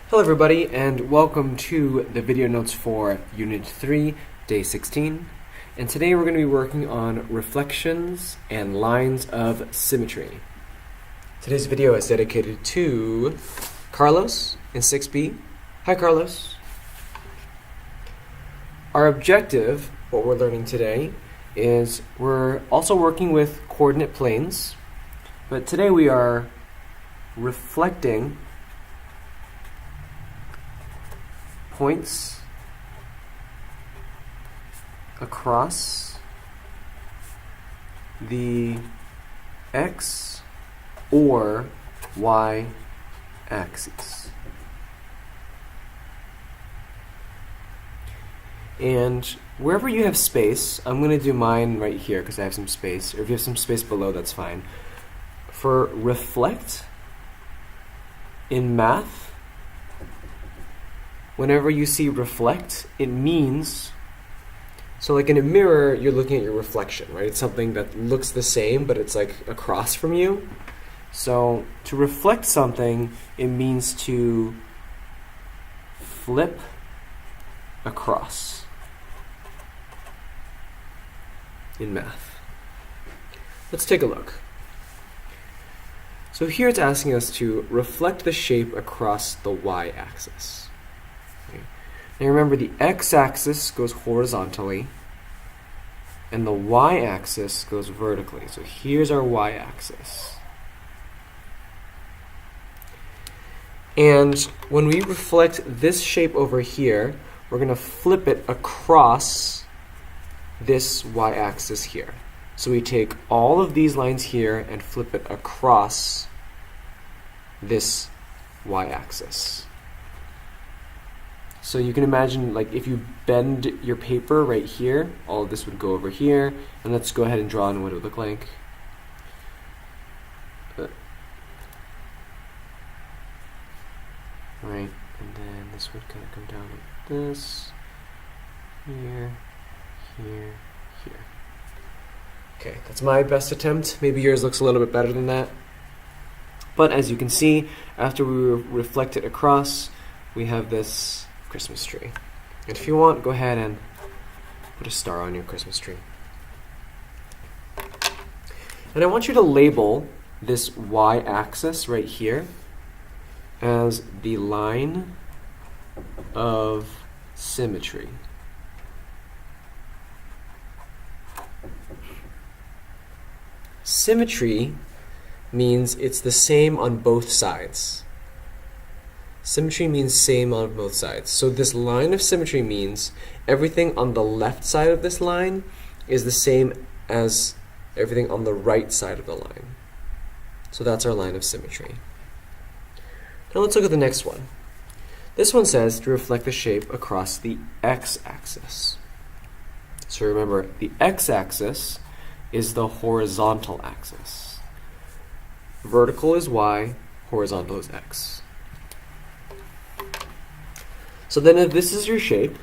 Hello everybody, and welcome to the video notes for Unit 3, Day 16. And today we're going to be working on reflections and lines of symmetry. Today's video is dedicated to Carlos in 6B. Hi Carlos. Our objective, what we're learning today, is we're also working with coordinate planes, but today we are reflecting points across the x or y axes. And wherever you have space, I'm going to do mine right here because I have some space, or if you have some space below, that's fine. For reflect in math, whenever you see reflect, it means, so like in a mirror, you're looking at your reflection, right? It's something that looks the same, but it's like across from you. So to reflect something, it means to flip across in math. Let's take a look. So here it's asking us to reflect the shape across the y-axis. Now remember, the x-axis goes horizontally and the y-axis goes vertically. So here's our y-axis. And when we reflect this shape over here, we're going to flip it across this y-axis here. So we take all of these lines here and flip it across this y-axis. So you can imagine, like, if you bend your paper right here, all of this would go over here. And let's go ahead and draw on what it would look like. Right, and then this would kind of come down like this. Here, here, here. Okay, that's my best attempt. Maybe yours looks a little bit better than that. But as you can see, after we reflect it across, we have this Christmas tree. And if you want, go ahead and put a star on your Christmas tree. And I want you to label this y-axis right here as the line of symmetry. Symmetry means it's the same on both sides. Symmetry means same on both sides. So this line of symmetry means everything on the left side of this line is the same as everything on the right side of the line. So that's our line of symmetry. Now let's look at the next one. This one says to reflect the shape across the x-axis. So remember, the x-axis is the horizontal axis. Vertical is y, horizontal is x. So then if this is your shape,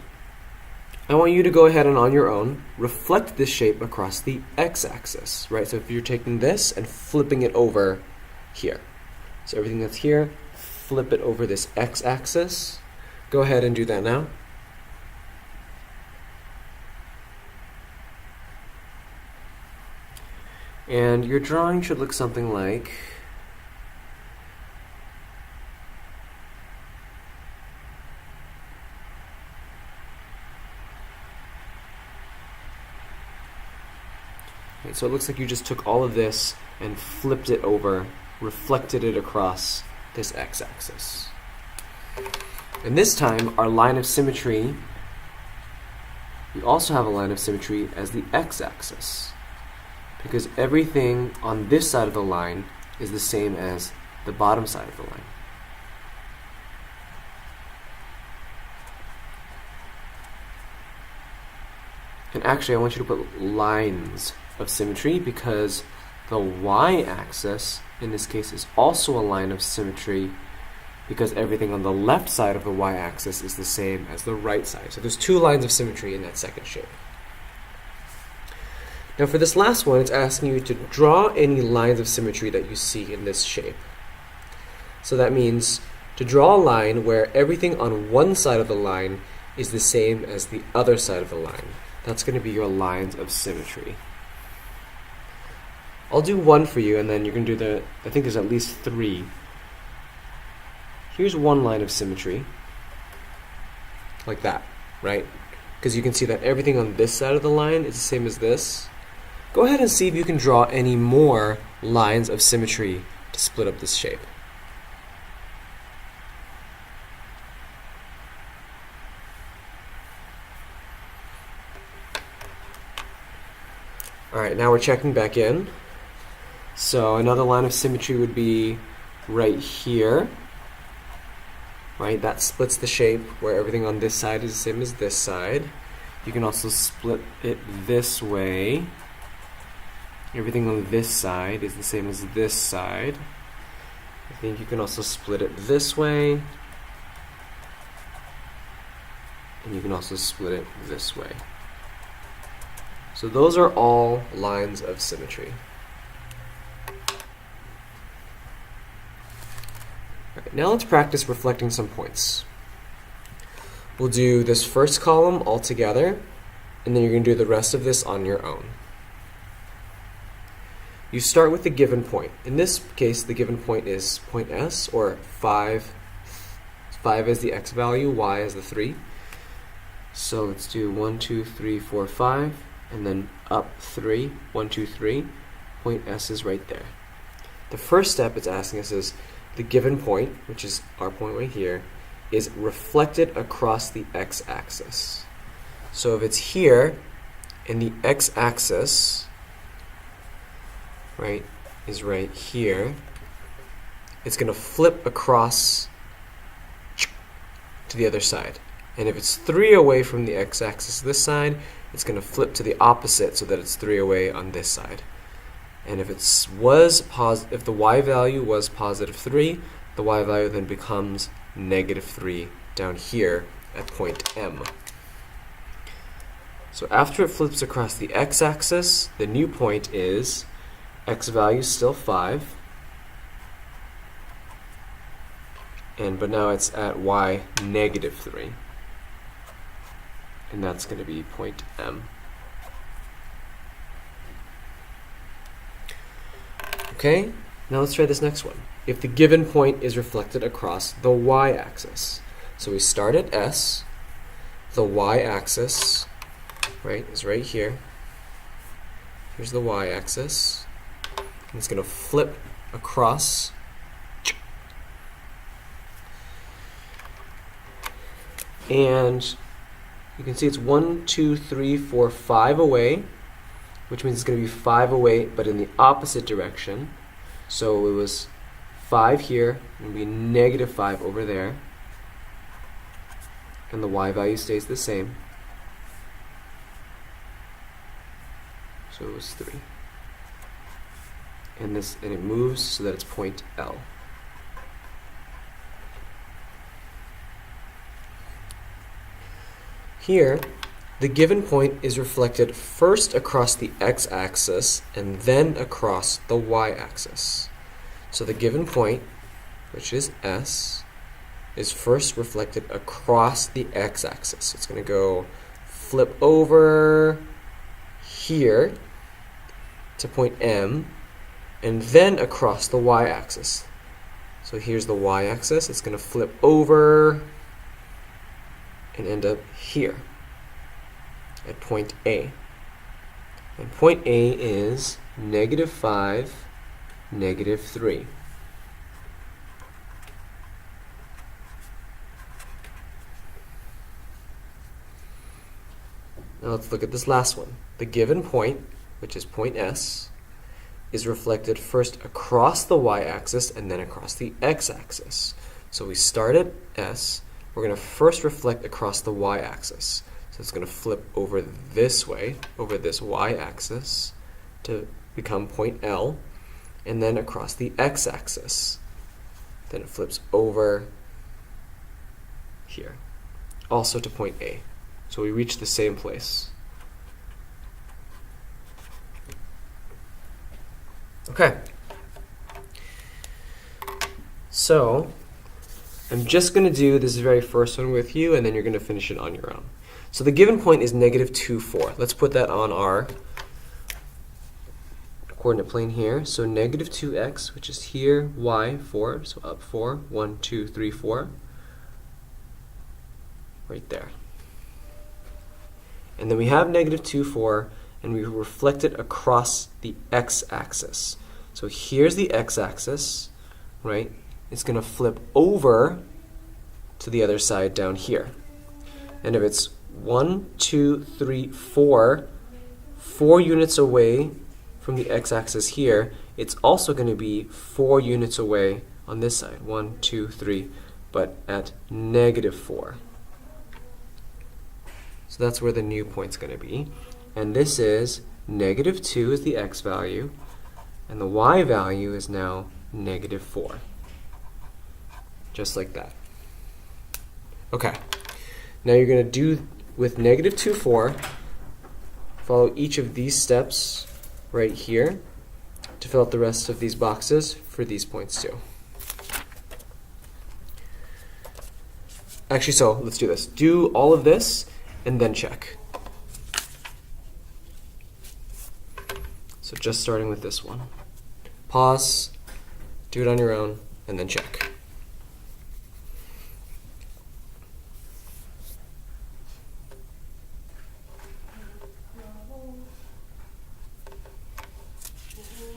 I want you to go ahead and on your own, reflect this shape across the x-axis, right? So if you're taking this and flipping it over here. So everything that's here, flip it over this x-axis. Go ahead and do that now. And your drawing should look something like so it looks like you just took all of this and flipped it over, reflected it across this x-axis. And this time, our line of symmetry, we also have a line of symmetry as the x-axis, because everything on this side of the line is the same as the bottom side of the line. And actually, I want you to put lines of symmetry because the y-axis in this case is also a line of symmetry because everything on the left side of the y-axis is the same as the right side. So there's two lines of symmetry in that second shape. Now for this last one, it's asking you to draw any lines of symmetry that you see in this shape. So that means to draw a line where everything on one side of the line is the same as the other side of the line. That's going to be your lines of symmetry. I'll do one for you, and then you're going to do I think there's at least 3. Here's one line of symmetry, like that, right? Because you can see that everything on this side of the line is the same as this. Go ahead and see if you can draw any more lines of symmetry to split up this shape. Alright, now we're checking back in. So another line of symmetry would be right here. Right, that splits the shape where everything on this side is the same as this side. You can also split it this way. Everything on this side is the same as this side. I think you can also split it this way. And you can also split it this way. So those are all lines of symmetry. Right, now let's practice reflecting some points. We'll do this first column all together, and then you're going to do the rest of this on your own. You start with the given point. In this case, the given point is point S, or 5. 5 as the x value, y as the 3. So let's do 1, 2, 3, 4, 5, and then up 3, 1, 2, 3. Point S is right there. The first step it's asking us is the given point, which is our point right here, is reflected across the x-axis. So if it's here, and the x-axis, right, is right here, it's going to flip across to the other side. And if it's 3 away from the x-axis this side, it's going to flip to the opposite so that it's 3 away on this side. And if if the y value was positive 3, the y value then becomes negative 3 down here at point M. So after it flips across the x-axis, the new point is x value is still 5, but now it's at y negative 3. And that's going to be point M. Okay, now let's try this next one. If the given point is reflected across the y-axis. So we start at S, the y-axis, right, is right here. Here's the y-axis. And it's going to flip across. And you can see it's 1, 2, 3, 4, 5 away, which means it's going to be 5 away, but in the opposite direction. So it was 5 here, and be negative 5 over there. And the y value stays the same. So it was 3. And it moves so that it's point L. Here, the given point is reflected first across the x-axis and then across the y-axis. So the given point, which is S, is first reflected across the x-axis. It's going to go flip over here to point M and then across the y-axis. So here's the y-axis. It's going to flip over and end up here at point A. And point A is negative 5, negative 3. Now let's look at this last one. The given point, which is point S, is reflected first across the y-axis and then across the x-axis. So we start at S. We're going to first reflect across the y-axis. So it's going to flip over this way, over this y-axis, to become point L, and then across the x-axis. Then it flips over here, also to point A. So we reach the same place. Okay. So I'm just going to do this very first one with you, and then you're going to finish it on your own. So the given point is negative 2, 4. Let's put that on our coordinate plane here. So negative 2x, which is here, y, 4, so up 4, 1, 2, 3, 4, right there. And then we have negative 2, 4, and we reflect it across the x-axis. So here's the x-axis, right? It's going to flip over to the other side down here. And if it's 1, 2, 3, 4 units away from the x-axis here, it's also going to be 4 units away on this side. 1, 2, 3, but at negative 4. So that's where the new point's going to be. And this is negative 2 is the x value, and the y value is now negative 4. Just like that. Okay. Now you're going to do with negative 2, 4, follow each of these steps right here to fill out the rest of these boxes for these points too. Actually, so let's do this. Do all of this and then check. So just starting with this one. Pause, do it on your own, and then check.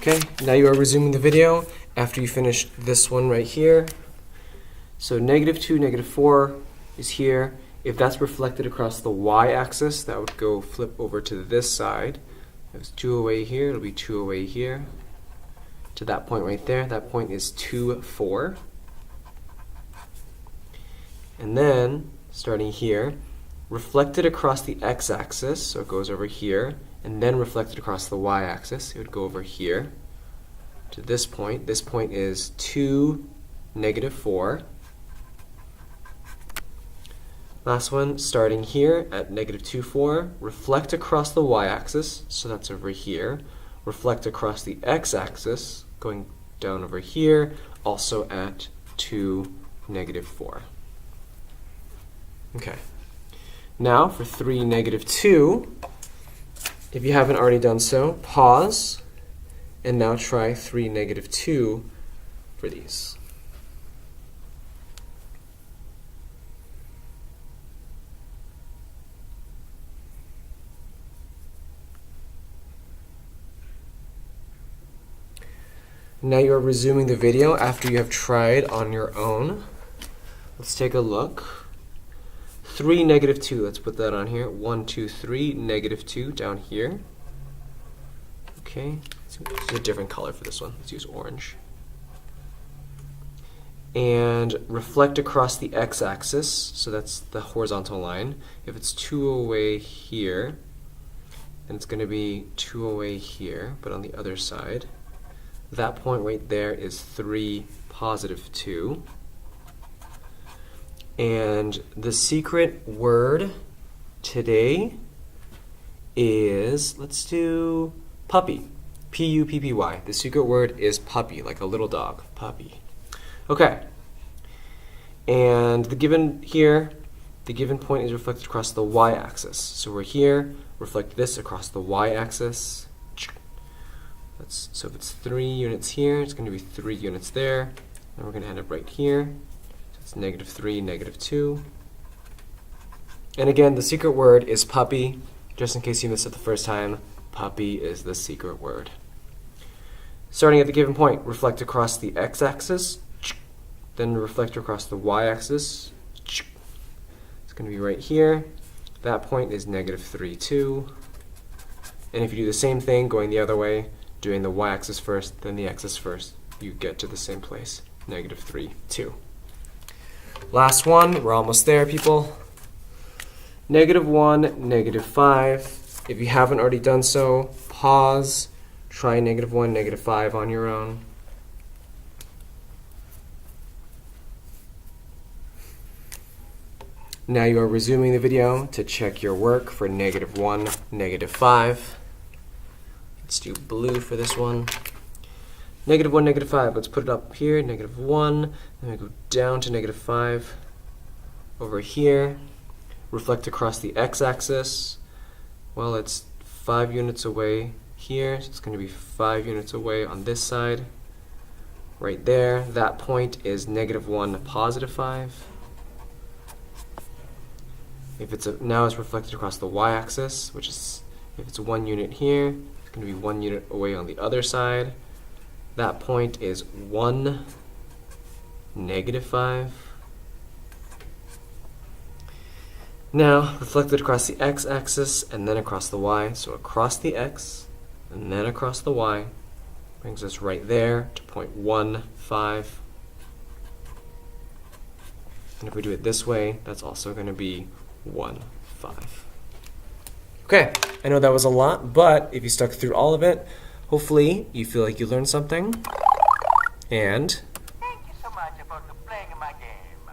Okay, now you are resuming the video after you finish this one right here. So negative 2, negative 4 is here. If that's reflected across the y-axis, that would go flip over to this side. There's 2 away here, it'll be 2 away here. To that point right there, that point is 2, 4. And then, starting here, reflected across the x-axis, so it goes over here, and then reflected across the y-axis, it would go over here to this point. This point is 2, negative 4. Last one, starting here at negative 2, 4, reflect across the y-axis, so that's over here. Reflect across the x-axis, going down over here, also at 2, negative 4. Okay. Now for 3, negative 2, if you haven't already done so, pause, and now try 3, negative 2 for these. Now you are resuming the video after you have tried on your own. Let's take a look. 3, negative 2, let's put that on here. 1, 2, 3, negative 2 down here. Okay, let's use a different color for this one. Let's use orange. And reflect across the x-axis, so that's the horizontal line. If it's 2 away here, then it's going to be 2 away here, but on the other side. That point right there is 3, positive 2. And the secret word today is, let's do puppy. P-U-P-P-Y. The secret word is puppy, like a little dog. Puppy. Okay. And the given here, the given point is reflected across the y-axis. So we're here, reflect this across the y-axis. So if it's 3 units here, it's going to be 3 units there. And we're going to end up right here. So it's negative 3, negative 2. And again, the secret word is puppy. Just in case you missed it the first time, puppy is the secret word. Starting at the given point, reflect across the x-axis, then reflect across the y-axis. It's going to be right here. That point is negative 3, 2. And if you do the same thing going the other way, doing the y-axis first, then the x-axis first, you get to the same place, negative 3, 2. Last one, we're almost there, people. Negative 1, negative 5. If you haven't already done so, pause, try negative 1, negative 5 on your own. Now you are resuming the video to check your work for negative 1, negative 5. Let's do blue for this one. Negative 1, negative 5. Let's put it up here. Negative 1. Then we go down to negative 5. Over here. Reflect across the x-axis. Well, it's 5 units away here. So it's going to be 5 units away on this side. Right there. That point is negative 1, positive 5. If it's now it's reflected across the y-axis, which is, if it's 1 unit here, it's going to be 1 unit away on the other side. That point is 1, negative 5. Now, reflected across the x-axis and then across the y. So across the x and then across the y brings us right there to point 1, 5. And if we do it this way, that's also going to be 1, 5. Okay, I know that was a lot, but if you stuck through all of it, hopefully you feel like you learned something. And Thank you so much for playing my game.